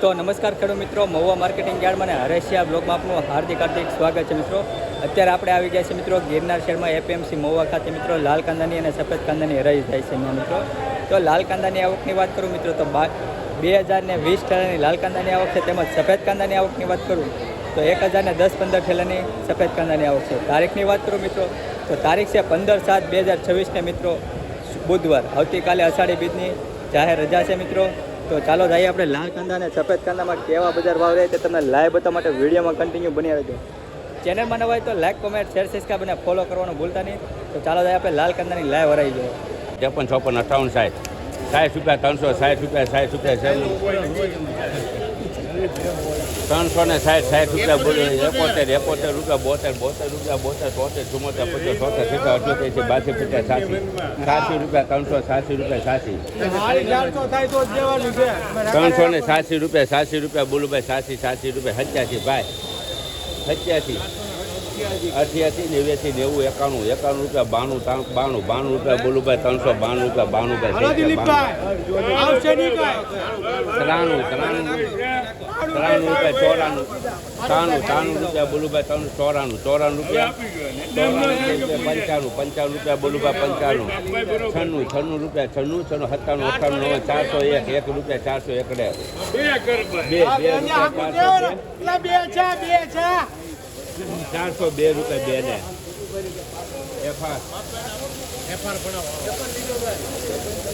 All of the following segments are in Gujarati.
તો નમસ્કાર ખેડૂત મિત્રો, મહુવા માર્કેટિંગ યાર્ડમાં અને હરેશિયા બ્લોગમાં આપનું હાર્દિક સ્વાગત છે મિત્રો. અત્યારે આપણે આવી ગયા છે મિત્રો ગિરનાર શહેરમાં એપીએમસી મહુવા ખાતે મિત્રો લાલ કાંદાની અને સફેદ કાંદાની હરાજી થાય છે અહીંયા મિત્રો. તો લાલ કાંદાની આવકની વાત કરું મિત્રો તો 2020 ઠેલાની લાલ કાંદાની આવક છે, તેમજ સફેદ કાંદાની આવકની વાત કરું તો 1010-15 ઠેલાની સફેદ કાંદાની આવક છે. તારીખની વાત કરું મિત્રો તો તારીખ છે 15/7/2026 મિત્રો બુધવાર. આવતીકાલે અષાઢી બીજની જાહેર રજા છે મિત્રો. તો ચાલો જઈએ આપણે લાલ કાંદા અને સફેદ કાંદામાં કેવા બજાર ભાવ રહે તે તમને લાઈવ બતાવવા માટે વિડીયોમાં કન્ટિન્યુ બની રહેજો. ચેનલમાં નવા હોય તો લાઈક, કોમેન્ટ, શેર, સબસ્ક્રાઈબ અને ફોલો કરવાનું ભૂલતા નહીં. તો ચાલો જઈએ આપણે લાલ કાંદાની લાઈવ હરાઈ જોઈએ. 53, 54, 58, 60, 60 રૂપિયા, 360 બોલો, 71 રૂપિયા, 72 રૂપિયા, 73, 74, 75, 78, 82, 82 રૂપિયા, 380 રૂપિયા, 80 રૂપિયા બોલો ભાઈ, 80 રૂપિયા, 87 ભાઈ, 87, 88, 89, 90, 91 રૂપિયા, 92 રૂપિયા બોલું ભાઈ, 392 રૂપિયા, 92 રૂપિયા, 93 રૂપિયા, 94 રૂપિયા બોલું ભાઈ, 94 રૂપિયા, 95 રૂપિયા બોલું ભાઈ, 95, 96 રૂપિયા, 97, 98, 99, 1 રૂપિયા, 401, 402 રૂપિયા,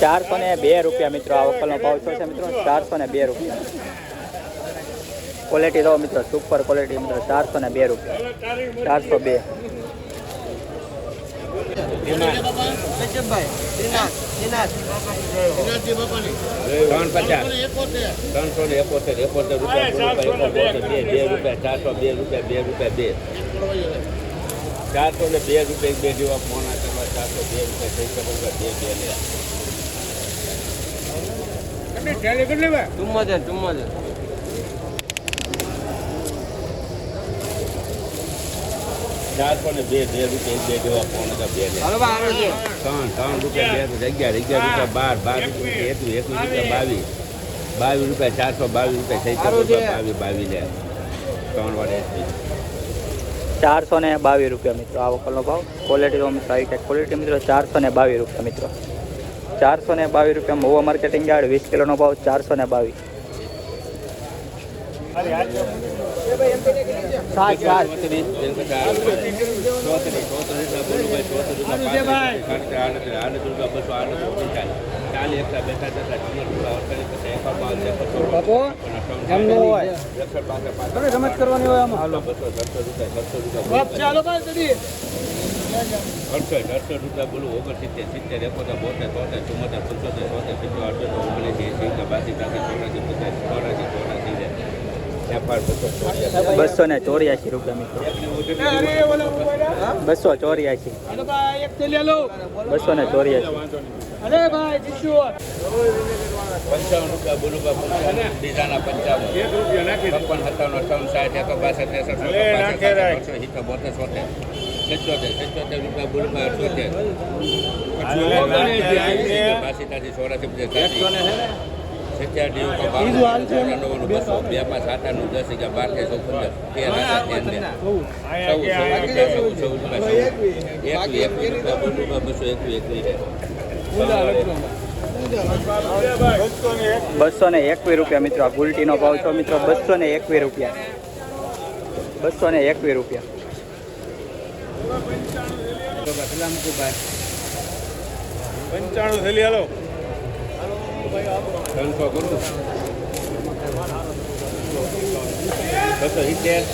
2 ને ₹402 રૂપિયા મિત્રો. આ વકલનો ભાવ શું છે મિત્રો? 402 રૂપિયા. ક્વોલિટી જો મિત્રો, સુપર ક્વોલિટી મિત્રો, 402 રૂપિયા, 402. ₹422 મિત્રો. આ વકલનો ભાવ. ક્વોલિટી મિત્રો આવી કંઈક ક્વોલિટી મિત્રો, 422 રૂપિયા મિત્રો, 422 રૂપિયા. મહુવા માર્કેટિંગ યાર્ડ 20 કિલોનો ભાવ 422. રમત કરવાની હોય આમાં. 68 રૂપિયા બોલું, 69, 70, 71, 72, 73, 284 રૂપિયા મિત્રો, 284, 284. 55 રૂપિયા બોલું, બીજાના 55, 56, 57, 58, 76 રૂપિયા બોલું, 221 રૂપિયા મિત્રો. આ ગુલટીનો ભાવ છો મિત્રો, 221 રૂપિયા, 221 રૂપિયા. 95 થેલી હાલો, 300 કરું, 270,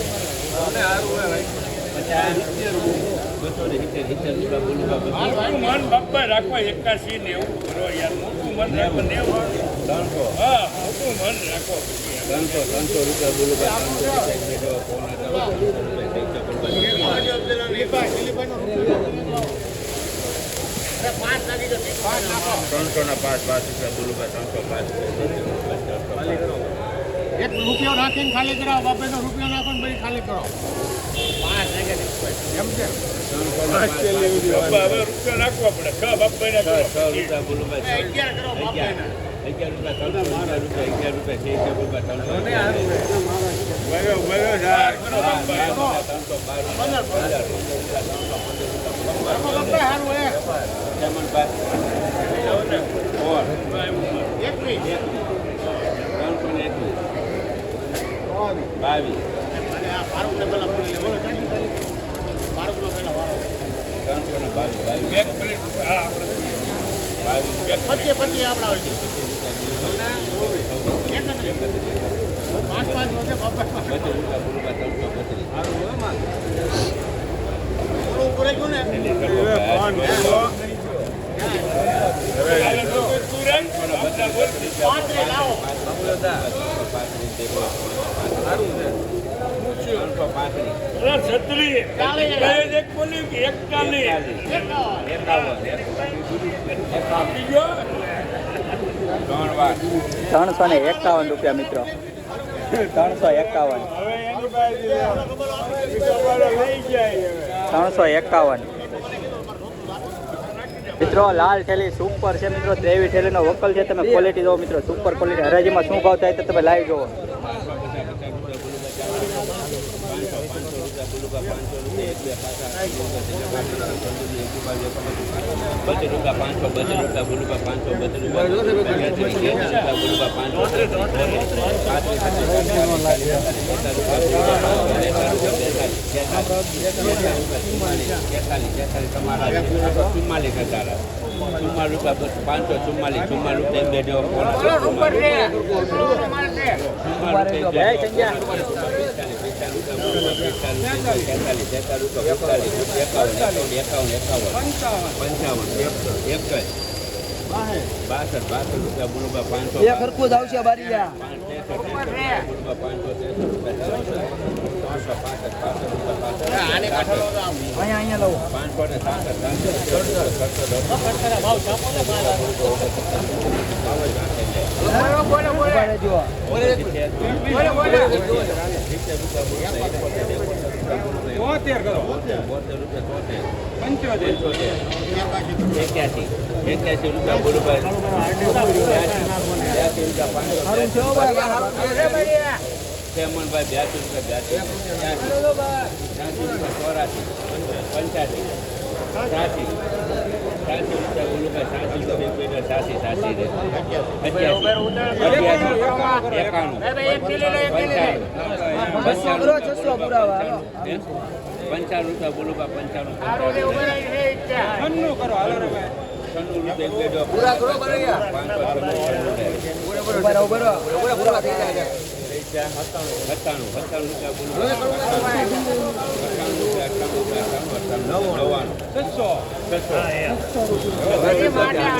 1 રૂપિયો રાખીને ખાલી કરાવો, બાપેનો રૂપિયો નાખો ને ભાઈ ખાલી કરો. એમ છે રૂપિયા નાખવા પડે. 6 રૂપિયા બોલું ભાઈ, 11 કરો. 11 રૂપિયા 351 રૂપિયા મિત્રો 351 મિત્રો લાલ થેલી સુપર છે મિત્રો 23 થેલીનો વકલ છે તમે ક્વોલિટી જોવો મિત્રો સુપર ક્વોલિટી હરાજીમાં શું ભાવ થાય તો તમે લાઈવ જોવો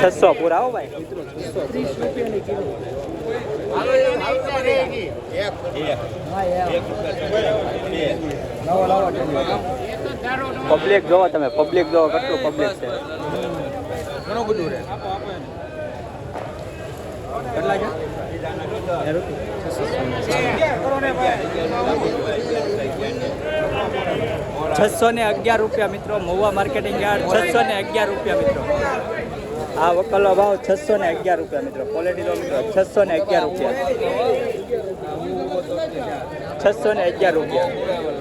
છસો પૂરા હો ભાઈ પબ્લિક જોવો તમે પબ્લિક જોવો કેટલું પબ્લિક છે ઘણું બધું રે કેટલા છે 611 રૂપિયા મિત્રો મહુવા માર્કેટિંગ યાર્ડ 611 રૂપિયા મિત્રો આ વકલનો ભાવ 611 રૂપિયા મિત્રો ક્વોલિટી લો મિત્રો 611 રૂપિયા 611 રૂપિયા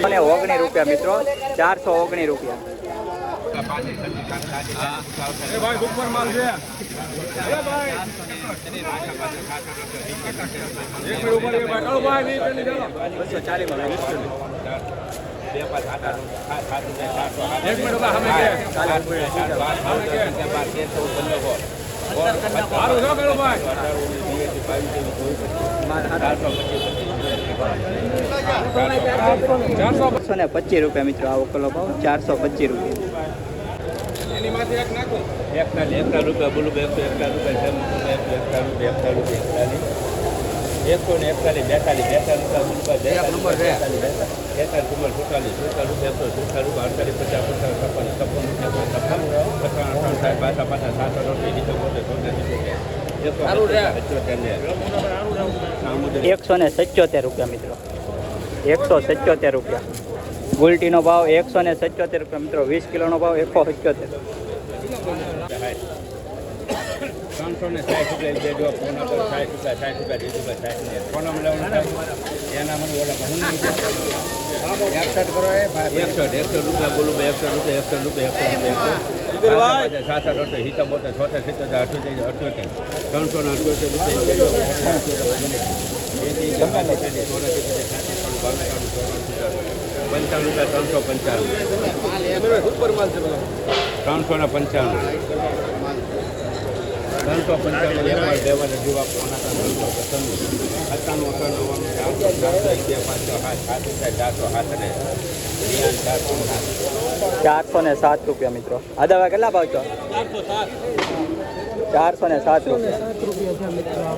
અને 19 રૂપિયા મિત્રો 419 રૂપિયા ₹425 રૂપિયા મિત્રો આ વકલો ભાવ 425 રૂપિયા રૂપિયા બોલું 141 177 રૂપિયા મિત્રો, 177 રૂપિયા. ગુલટીનો ભાવ 177 રૂપિયા મિત્રો. 20 કિલોનો ભાવ 177. 360 રૂપિયા દેજો. ફોન આપો 60 રૂપિયા દીધું 60 ફોન એના મને ઓલા 61 રૂપિયા બોલું 61 રૂપિયા 7 8 હિતા મોટા 6 7 8 407 રૂપિયા મિત્રો. આ દવા કેટલા ભાવ છો? 407 રૂપિયા.